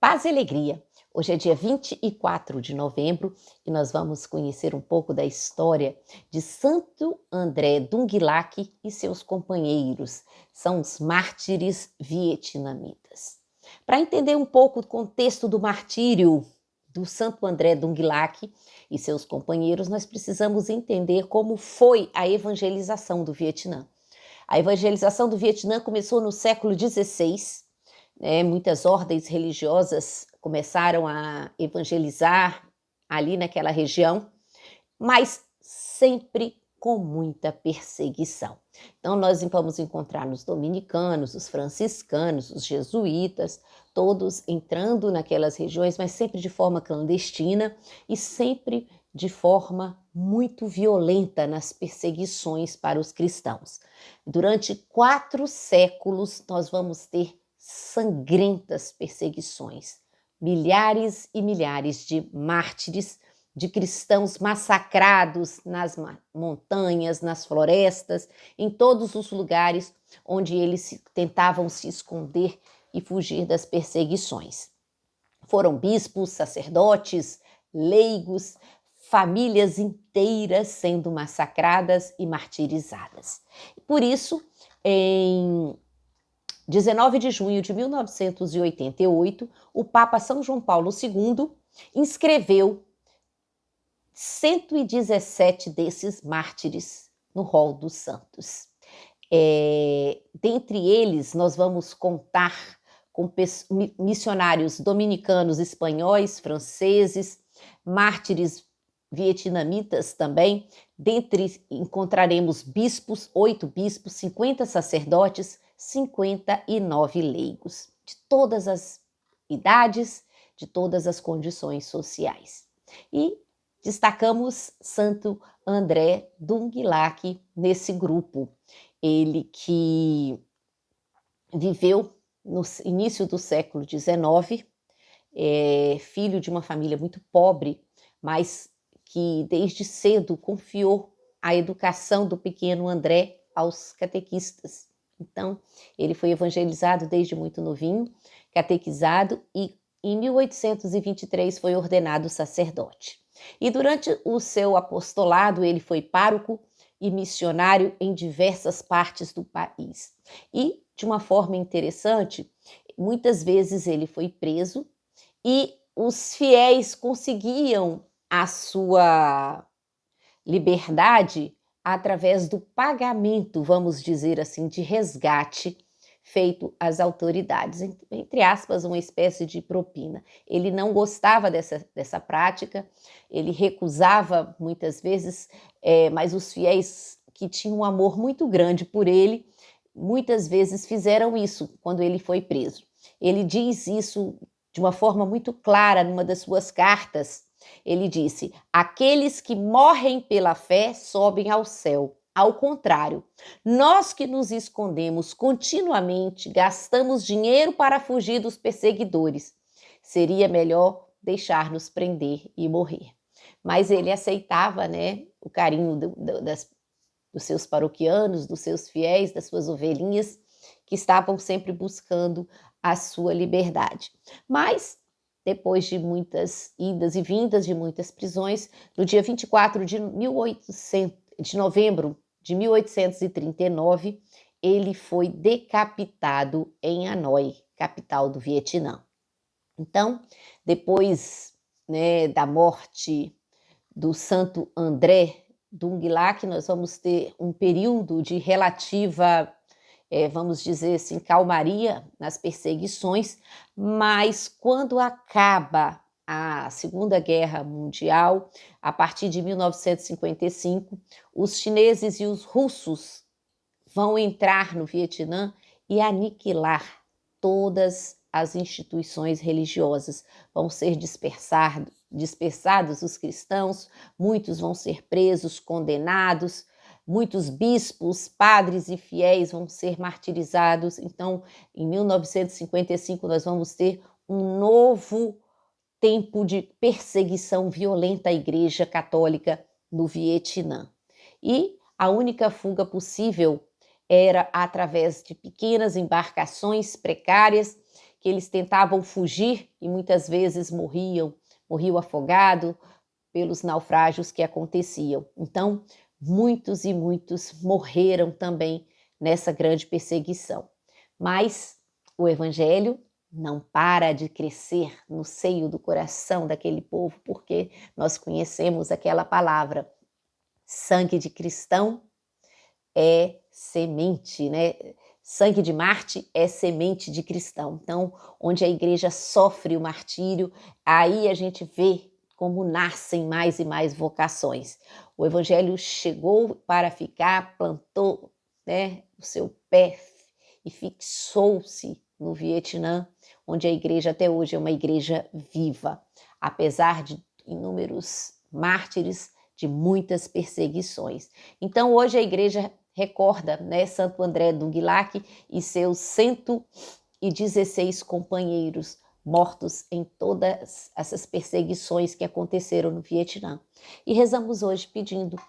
Paz e alegria! Hoje é dia 24 de novembro e nós vamos conhecer um pouco da história de Santo André Dunglac e seus companheiros. São os mártires vietnamitas. Para entender um pouco o contexto do martírio do Santo André Dunglac e seus companheiros, nós precisamos entender como foi a evangelização do Vietnã. A evangelização do Vietnã começou no século XVI. Muitas ordens religiosas começaram a evangelizar ali naquela região, mas sempre com muita perseguição. Então, nós vamos encontrar os dominicanos, os franciscanos, os jesuítas, todos entrando naquelas regiões, mas sempre de forma clandestina e sempre de forma muito violenta nas perseguições para os cristãos. Durante 4 séculos, nós vamos ter sangrentas perseguições, milhares e milhares de mártires, de cristãos massacrados nas montanhas, nas florestas, em todos os lugares onde eles tentavam se esconder e fugir das perseguições. Foram bispos, sacerdotes, leigos, famílias inteiras sendo massacradas e martirizadas. Por isso, em 19 de junho de 1988, o Papa São João Paulo II inscreveu 117 desses mártires no rol dos santos. Dentre eles, nós vamos contar com missionários dominicanos, espanhóis, franceses, mártires vietnamitas também. Dentre encontraremos bispos, 8 bispos, 50 sacerdotes, 59 leigos, de todas as idades, de todas as condições sociais. E destacamos Santo André Dunglac nesse grupo. Ele que viveu no início do século XIX, filho de uma família muito pobre, mas que desde cedo confiou a educação do pequeno André aos catequistas. Então, ele foi evangelizado desde muito novinho, catequizado, e em 1823 foi ordenado sacerdote. E durante o seu apostolado, ele foi pároco e missionário em diversas partes do país. E, de uma forma interessante, muitas vezes ele foi preso e os fiéis conseguiam a sua liberdade através do pagamento, vamos dizer assim, de resgate feito às autoridades, entre aspas, uma espécie de propina. Ele não gostava dessa prática, ele recusava muitas vezes, mas os fiéis que tinham um amor muito grande por ele, muitas vezes fizeram isso quando ele foi preso. Ele diz isso de uma forma muito clara numa das suas cartas. Ele disse: aqueles que morrem pela fé sobem ao céu. Ao contrário, nós que nos escondemos continuamente, gastamos dinheiro para fugir dos perseguidores. Seria melhor deixar-nos prender e morrer. Mas ele aceitava, o carinho dos seus paroquianos, dos seus fiéis, das suas ovelhinhas, que estavam sempre buscando a sua liberdade. Mas depois de muitas idas e vindas, de muitas prisões, no dia 24 de novembro de 1839, ele foi decapitado em Hanoi, capital do Vietnã. Então, depois da morte do Santo André Dunglac, nós vamos ter um período de relativa, vamos dizer assim, calmaria nas perseguições, mas quando acaba a Segunda Guerra Mundial, a partir de 1955, os chineses e os russos vão entrar no Vietnã e aniquilar todas as instituições religiosas. Vão ser dispersados os cristãos, muitos vão ser presos, condenados, muitos bispos, padres e fiéis vão ser martirizados. Então, em 1955, nós vamos ter um novo tempo de perseguição violenta à Igreja Católica no Vietnã. E a única fuga possível era através de pequenas embarcações precárias que eles tentavam fugir e muitas vezes morriam afogado pelos naufrágios que aconteciam. Então, muitos e muitos morreram também nessa grande perseguição. Mas o evangelho não para de crescer no seio do coração daquele povo, porque nós conhecemos aquela palavra: sangue de cristão é semente, né? Sangue de Marte é semente de cristão. Então, onde a igreja sofre o martírio, aí a gente vê como nascem mais e mais vocações. O evangelho chegou para ficar, plantou, né, o seu pé e fixou-se no Vietnã, onde a igreja até hoje é uma igreja viva, apesar de inúmeros mártires, de muitas perseguições. Então, hoje a igreja recorda, né, Santo André Dung Lac e seus 116 companheiros mortos em todas essas perseguições que aconteceram no Vietnã. E rezamos hoje pedindo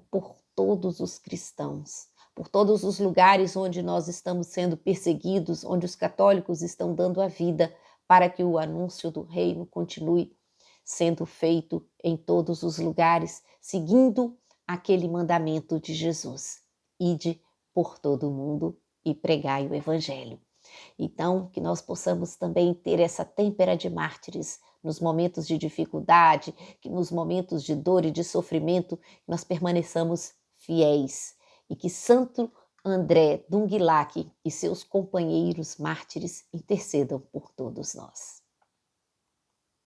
por todos os cristãos, por todos os lugares onde nós estamos sendo perseguidos, onde os católicos estão dando a vida para que o anúncio do reino continue sendo feito em todos os lugares, seguindo aquele mandamento de Jesus: ide por todo o mundo e pregai o evangelho. Então, que nós possamos também ter essa têmpera de mártires nos momentos de dificuldade, que nos momentos de dor e de sofrimento nós permaneçamos fiéis e que Santo André Dung Lac e seus companheiros mártires intercedam por todos nós.